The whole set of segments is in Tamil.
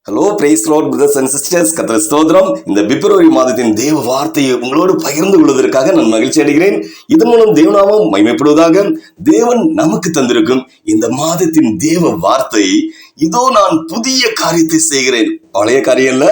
Hello price Lord brothers and sisters, கர்த்தர் ஸ்தோத்திரம். இந்த பிப்ரவரி மாதத்தின் தேவ வார்த்தையை உங்களோடு பகிர்ந்து கொள்வதற்காக நான் மகிழ்ச்சி அடைகிறேன். இதன் மூலம் தேவநாமம் மகிமைப்படுவதாக. தேவன் நமக்கு தந்திருக்கும் இந்த மாதத்தின் தேவ வார்த்தை, இதோ நான் புதிய காரியத்தை செய்கிறேன். பழைய காரியம் இல்ல,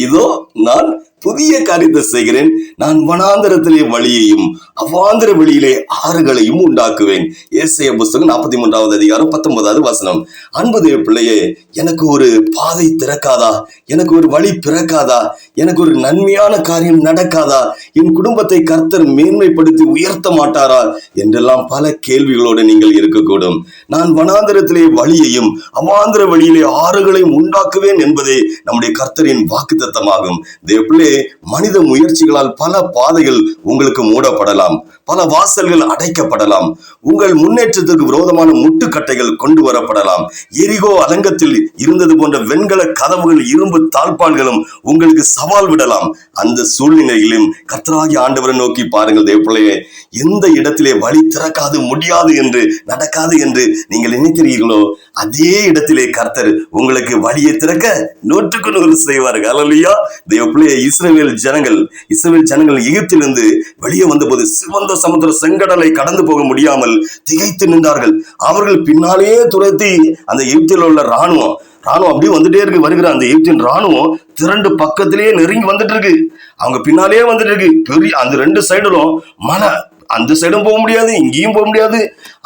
இதோ நான் புதிய காரியத்தை செய்கிறேன். நான் வனாந்தரத்திலே வழியையும் அவாந்தர வெளியிலே ஆறுகளையும் உண்டாக்குவேன். ஏசாயா புத்தகம் 43வது அதிகாரம் 19வது வசனம். அன்பு தேவ பிள்ளையே, எனக்கு ஒரு பாதை திறக்காதா? எனக்கு ஒரு வழி பிறக்காதா? எனக்கு ஒரு நன்மையான காரியம் நடக்காதா? என் குடும்பத்தை கர்த்தர் மேன்மைப்படுத்தி உயர்த்த மாட்டாரா என்றெல்லாம் பல கேள்விகளோடு நீங்கள் இருக்கக்கூடும். நான் வனாந்தரத்திலே வழியையும் அவாந்தர வழியிலே ஆறுகளையும் உண்டாக்குவேன் என்பதே நம்முடைய கர்த்தரின் வாக்குத்தத்தமாகும். தேவ பிள்ளை, மனித முயற்சிகளால் பல பாதைகள் உங்களுக்கு மூடப்படலாம், பல வாசல்கள் அடைக்கப்படலாம், உங்கள் முன்னேற்றத்துக்கு விரோதமான முட்டுக்கட்டைகள் கொண்டு வரப்படலாம். எரிகோ அலங்கத்தில் இருந்தது போன்ற வெண்கல கதவுகள், இரும்பு தாழ்பால்களும் உங்களுக்கு சவால் விடலாம். அந்த சூழ்நிலையிலும் கர்த்தராகிய ஆண்டவரை நோக்கி பாருங்கள். தேவப்பிள்ளையே, எந்த இடத்திலே வழி திறக்காது, முடியாது என்று, நடக்காது என்று நீங்கள் நினைக்கிறீர்களோ, அதே இடத்திலே கர்த்தர் உங்களுக்கு வழியை திறக்க 100% செய்வார்கள். அல்லேலூயா. தேவப்பிள்ளையே, இஸ்ரவேல் ஜனங்கள் எகிப்திலிருந்து வெளியே வந்தபோது சிவந்த சமுத்திர செங்கடலை கடந்து போக முடியாமல் திகைத்து நின்றார்கள். அவர்கள் பின்னாலேயே துரத்தி அந்த எகிப்தில் உள்ள ராணுவம் அப்படியே வந்துட்டே இருக்கு. வருகிற அந்த எகிப்தின் ராணுவம் திரண்டு பக்கத்திலேயே நெருங்கி வந்துட்டு இருக்கு. அவங்க பின்னாலேயே வந்துட்டு இருக்கு. பெரிய அந்த 2 சைடுலும் மலை, அந்த சைடும் போக முடியாது, இங்கேயும் போக முடியாது.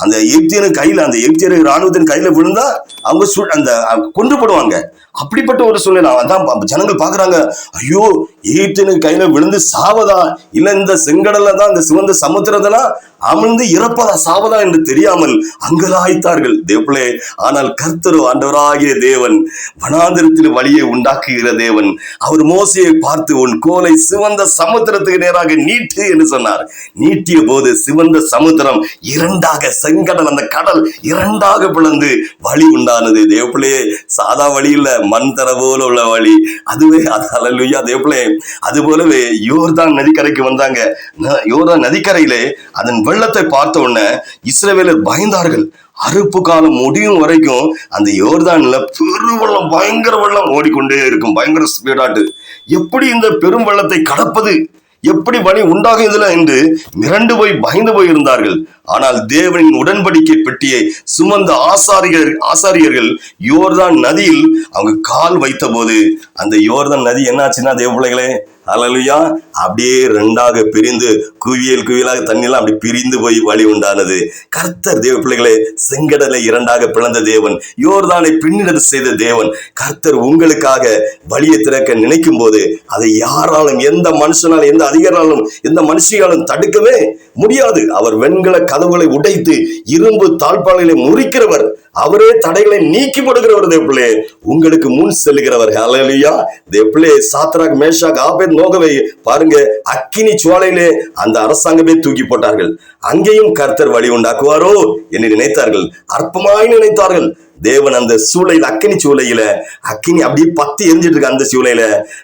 அந்த எகிப்தியன் கையில, அந்த எகிப்தியர் ராணுவத்தின் கையில விழுந்தா அவங்க அந்த கொண்டு போடுவாங்க. அப்படிப்பட்ட ஒரு சூழ்நிலை. அதான் ஜனங்கள் பாக்குறாங்க, ஐயோ, எகிப்தியனுக்கு கையில விழுந்து சாவதா, இல்ல இந்த செங்கடல்ல தான், இந்த சிவந்த சமுத்திரத்தெல்லாம் அமிழ்ந்து இறப்பதா, சாவதா என்று தெரியாமல் அங்கலாய்த்தார்கள். தேவப்பிள்ளை, ஆனால் கர்த்தர் ஆண்டவராகிய தேவன் வனாந்தரத்தில் வழியை உண்டாக்குகிற தேவன். அவர் மோசையை பார்த்து, உன் கோலை சிவந்த சமுத்திரத்துக்கு நேராக நீட்டு என்று சொன்னார். நீட்டிய போது சிவந்த சமுத்திரம் 2ஆக, செங்கடல், அந்த கடல் 2ஆக பிளந்து வழி உண்டானது. தேவப்பிள்ளையே, சாதா வழி இல்ல, மண் தர போல உள்ள வழி. அதுவே அல்லேலூயா. தேவப்பிள்ளை, அது போலவே யோர்தான் நதிக்கரைக்கு வந்தாங்க. யோர்தான் நதிக்கரையிலே அதன் வெள்ளத்தை பார்த்த உடனே இஸ்ரவேலர் பயந்தார்கள். அறுப்பு காலம் முடியும் வரைக்கும் அந்த யோர்தான்ல பெருவெள்ளம், பயங்கர வெள்ளம் ஓடிக்கொண்டே இருக்கும், பயங்கர ஸ்பீடாட்டு. எப்படி இந்த பெரும் வெள்ளத்தை கடப்பது, எப்படி வழி உண்டாகுதில்லை என்று மிரண்டு போய் பயந்து போய் இருந்தார்கள். ஆனால் தேவனின் உடன்படிக்கை பெட்டியை சுமந்த ஆசாரியர்கள் யோர்தான் நதியில் அவங்க கால் வைத்த போது அந்த யோர்தான் நதி என்னாச்சுன்னா, தேவ பிள்ளைகளே, அல்லேலூயா, அப்படியே 2ஆக பிரிந்து குவியலாக தண்ணீர்லாம் அப்படி பிரிந்து போய் வழி உண்டானது. கர்த்தர், தேவ பிள்ளைகளே, செங்கடலை 2ஆக பிளந்த தேவன், யோர்தானை பின்னிட செய்த தேவன். கர்த்தர் உங்களுக்காக வழியை திறக்க நினைக்கும் போது அதை யாராலும், எந்த மனுஷனாலும், எந்த அதிகாராலும், எந்த மனுஷியாலும் தடுக்கவே முடியாது. அவர் வெண்கல கதவுகளை உடைத்து இரும்பு தாழ்பாளைகளை முறிக்கிறவர். அவரே தடைகளை நீக்கி போடுகிறவர். தேவப்பிள்ளை, உங்களுக்கு முன் செல்லுகிறவர். அல்லேலூயா. தேவப்பிள்ளை, சாத்ராக், மேஷாக், ஆபேத்நேகோவை பாருங்க, அக்கினி சுவாலையிலே அந்த அரசாங்கமே தூக்கி போட்டார்கள். அங்கேயும் கர்த்தர் வழி உண்டாக்குவாரோ என்று நினைத்தார்கள், அற்பமாய் நினைத்தார்கள். தேவன் அந்த சூளையில, அக்கினி சூளையில, அக்கினி அப்படியே பத்தி எரிஞ்சிட்டு இருக்கு. அந்த சூளையில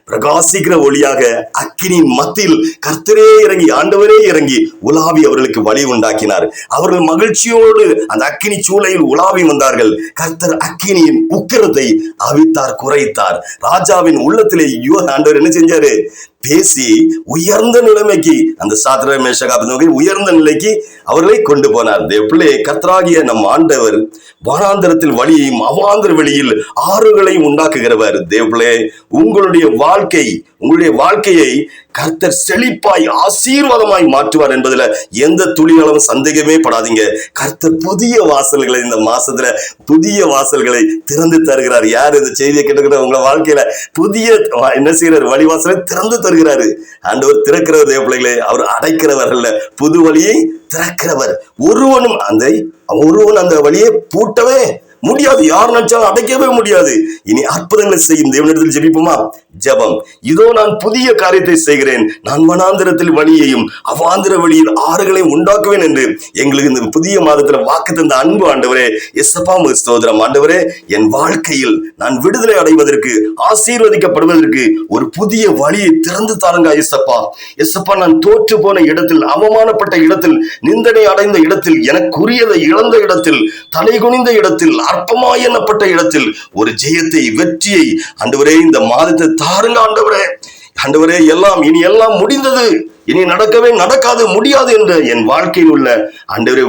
பிரகாசிக்கிற ஒளியாக அக்கினியின் மத்தியில் கர்த்தரே இறங்கி, ஆண்டவரே இறங்கி உலாவி அவர்களுக்கு வழி உண்டாக்கினார். அவர்கள் மகிழ்ச்சியோடு அந்த அக்கினி சூளையில் உலாவி வந்தார்கள். கர்த்தர் அக்கினியின் உக்கிரத்தை அவித்தார், குறைத்தார். ராஜாவின் உள்ளத்திலே ஆண்டவர் என்ன செஞ்சாரு? பேசி உயர்ந்த நிலைமைக்கு, அந்த சாத்ராக், மேஷாக், ஆபேத்நேகோவை உயர்ந்த நிலைக்கு அவர்களை கொண்டு போனார். தேவப்பிள்ளை, கர்த்தராகிய நம் ஆண்டவர் வனாந்தரத்தில் வழியையும் அவாந்தர வெளியில் ஆறுகளையும் உண்டாக்குகிறவர். தேவப்பிள்ளை, உங்களுடைய வாழ்க்கையை கர்த்தர் செழிப்பாய், ஆசீர்வாதமாய் மாற்றுவார் என்பதுல எந்த துளியளவும் சந்தேகமே படாதீங்க. கர்த்தர் புதிய வாசல்களை இந்த மாசத்துல, புதிய வாசல்களை திறந்து தருகிறார். யார் இந்த செய்தியை கேட்டுக்கிற உங்க வாழ்க்கையில புதிய என்ன செய்யறாரு? வழிவாசலை திறந்து தருகிறாரு. ஆண்டவர் திறக்கிறவர். தேவப்பிள்ளைகளே, அவர் அடைக்கிறவர் அல்ல, புது வழியை திறக்கிறவர். ஒருவன் அந்த வழியை பூட்டவே முடியாது. யார் நினைச்சாலும் அடைக்கவே முடியாது. இனி அற்புதங்களை செய்யும் தேவனிடத்தில் ஜெபிப்போமா? ஜெபம். இதோ நான் புதிய காரியத்தை செய்கிறேன், நான் வனாந்தரத்தில் வழியையும் அவாந்தர வழியில் ஆறுகளையும் உண்டாக்குவேன் என்று எங்களுக்கு இந்த புதிய மாதத்துல வாக்கு தந்த அன்பு ஆண்டவரே, எஸ்ஸப்பா, ஸ்தோத்திரம். ஆண்டவரே, என் வாழ்க்கையில் நான் விடுதலை அடைவதற்கு, ஆசீர்வதிக்கப்படுவதற்கு ஒரு புதிய வழியை திறந்து தாருங்க எஸ்ஸப்பா. நான் தோற்று போன இடத்தில், அவமானப்பட்ட இடத்தில், நிந்தனை அடைந்த இடத்தில், எனக்குரியதை இழந்த இடத்தில், தலை குனிந்த இடத்தில், அற்பமாய் எண்ணப்பட்ட இடத்தில் ஒரு ஜெயத்தை, வெற்றியை ஆண்டவரே இந்த மாதத்தை தாருங்க ஆண்டவரே. ஆண்டவரே, இனி எல்லாம் முடிந்தது, இனி நடக்காது, முடியாது என்ற என் வாழ்க்கையில் உள்ள ஆண்டவரே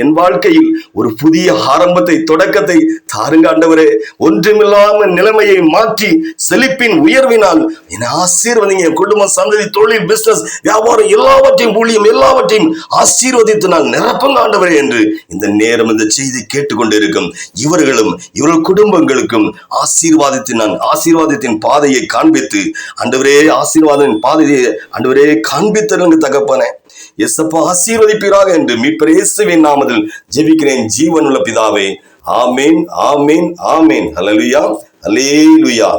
என் வாழ்க்கையில் ஒரு புதிய ஆரம்பத்தை, தொடக்கத்தை தாருங்க ஆண்டவரே. ஒன்றுமில்லாம நிலைமையை மாற்றி செழிப்பின் உயர்வினால் என்னை ஆசீர்வதிங்க. என் குடும்பம், சந்ததி, தொழில், பிசினஸ், வியாபாரம் எல்லாவற்றையும், ஊழியம் எல்லாவற்றையும் ஆசீர்வதித்து நான் நிரப்புங்க ஆண்டவரே என்று இந்த நேரம் இந்த செய்தி கேட்டுக்கொண்டு இருக்கும் இவர்கள் குடும்பங்களுக்கும் ஆசீர்வாதத்தின் பாதையை காண்பித்து ஆண்டவரே, ஆசீர்வாதத்தின் பாதையை ஆண்டவரே காண்பித்தருங்க தகப்பனே. எசப்பா, ஆசீர்வதிப்பீராக என்று மீட்பர் இயேசுவின் நாமத்தில் ஜெபிக்கிறேன் ஜீவனுள்ள பிதாவே. ஆமேன், ஆமேன், ஆமேன். ஹல்லேலூயா, ஹல்லேலூயா.